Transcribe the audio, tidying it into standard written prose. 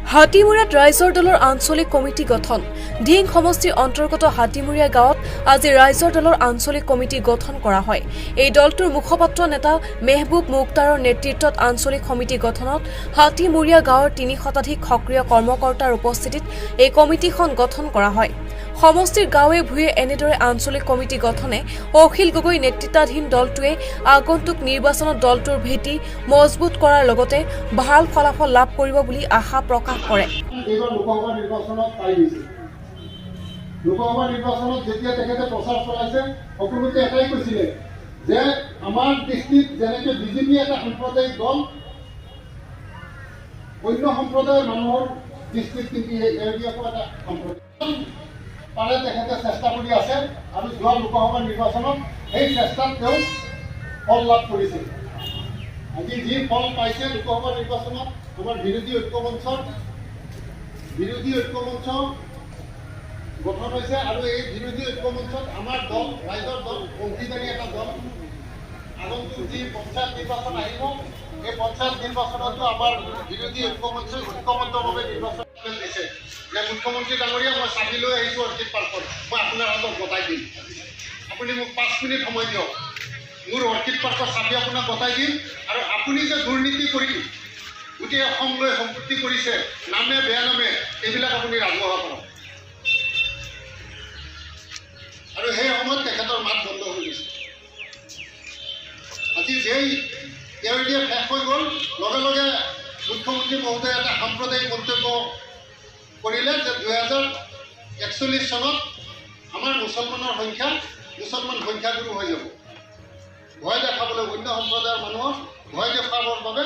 হাতীমুৰীয়াত ৰাইজৰ দলৰ আঞ্চলিক কমিটি গঠন। ঢিং সমষ্টিৰ অন্তৰ্গত হাতীমুৰীয়া গাঁৱত আজি ৰাইজৰ দলৰ আঞ্চলিক কমিটি গঠন কৰা হয়। এই দলটোৰ মুখপাত্ৰ নেতা মেহবুব মুখতাৰৰ নেতৃত্বত আঞ্চলিক সমিতি গঠনত হাতীমুৰীয়া গাঁৱৰ ৩০ শতাধিক সক্ৰিয় কৰ্মকৰ্তাৰ উপস্থিতিত এই কমিটিখন গঠন কৰা হয়। সমষ্টিৰ গাঁৱে ভূঞে এনেদৰে আঞ্চলিক কমিটি গঠনে অখিল গগৈ নেতৃত্বাধীন দলটোৱে আগন্তুক নিৰ্বাচনত দলটোৰ ভেটি মজবুত কৰাৰ লগতে ভাল ফলাফল লাভ কৰিব বুলি আশা প্ৰকাশ কৰে। লোকসভা নিৰ্বাচনত যেতিয়া তেখেতে প্ৰচাৰ চলাইছে সকলোকে এটাই কৈছিলে যে আমাৰ দৃষ্টিত যেনেকে বিজেপি এটা সাম্প্ৰদায়িক দল, অন্য সম্প্ৰদায়ৰ মানুহৰ দৃষ্টিত কিন্তু এওঁলোকো এটা সাম্প্ৰদায়িক পাৰে তেখেতে চেষ্টা কৰি আছে আৰু যোৱা লোকসভা নিৰ্বাচনত সেই চেষ্টাত তেওঁ ফল লাভ কৰিছিল। আজি যি ফল পাইছে লোকসভা নিৰ্বাচনত আমাৰ বিৰোধী ঐক্য মঞ্চ গঠন হৈছে আৰু এই বিৰোধী ঐক্য মঞ্চত আমাৰ দল, ৰাইজৰ দল, অংশীদাৰী এটা দল। আগন্তুক যি পঞ্চায়ত নিৰ্বাচন আহিব, এই পঞ্চায়ত নিৰ্বাচনতো আমাৰ বিৰোধী ঐক্য মঞ্চই ঐক্যবদ্ধভাৱে নিৰ্বাচন দিছে যে মুখ্যমন্ত্ৰী ডাঙৰীয়া, মই চাবি লৈ আহিছোঁ অৰ্কিড পাৰ্কত, মই আপোনাৰ হাতত গতাই দিম, আপুনি মোক 5 মিনিট সময় দিয়ক, মোৰ অৰ্কিড পাৰ্কৰ চাবি আপোনাক গতাই দিম। আৰু আপুনি যে দুৰ্নীতি কৰি গোটেই অসমলৈ সম্পত্তি কৰিছে, নামে বেয়া নামে, এইবিলাক আপুনি ৰাজহুৱা কৰক। আৰু সেই সময়ত তেখেতৰ মাত বন্ধ হৈ গৈছে। আজি যেই এওঁলোকে শেষ হৈ গ'ল, লগে লগে মুখ্যমন্ত্ৰী মহোদয়ে এটা সাম্প্ৰদায়িক মন্তব্য কৰিলে যে 2041 চনত আমাৰ মুছলমান সংখ্যাগুৰু হৈ যাব। ভয় দেখাবলৈ, অন্য সম্প্ৰদায়ৰ মানুহক ভয় দেখুৱাবৰ বাবে